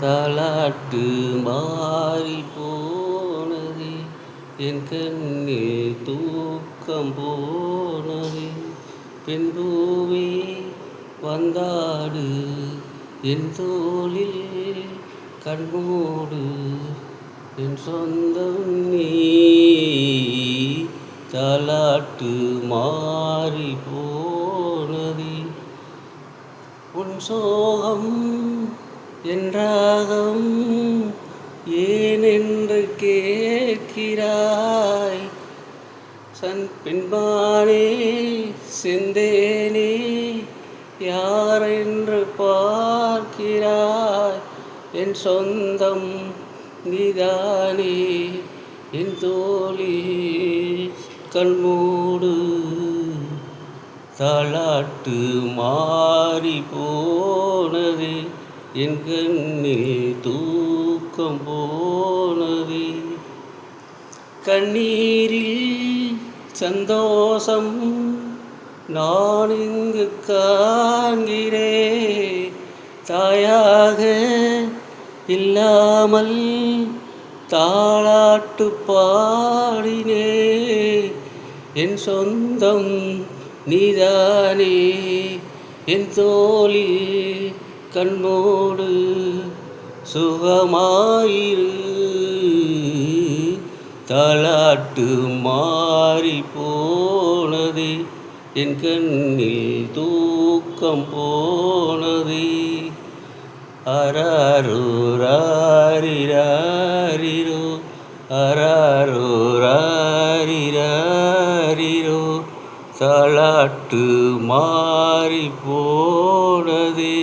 தாலாட்டு மாறி போனதே, என் கண்ணில் தூக்கம் போனதே. பெண்பூவே வந்தாடு, என் தோளில் கண்மூடு, என் சொந்தம் நீ. தாலாட்டு மாறி போனதே, உன் சோகம் என் ராகம் ஏனென்று கேட்கிறாய். பின்பானே செந்தேனே யாரென்று பார்க்கிறாய். என் சொந்தம் நீதானே, என் தோளில் கண்மூடு. தாலாட்டு மாறி போனதே, என் கண்ணில் தூக்கம் போனதே. கண்ணீரில் சந்தோஷம் நான் இங்கு காண்கிறேன். தாயாக இல்லாமல் தாலாட்டு பாடினே. என் சொந்தம் நீதானே, என் தோளில் கண்மூடு. சுகமாயிரு, தாலாட்டு மாறி போனதே, என் கண்ணில் தூக்கம் போனதே. அரரோ ராரிராரிரோ, அரரோ ராரிராரிரோ, தாலாட்டு மாறி போனதே.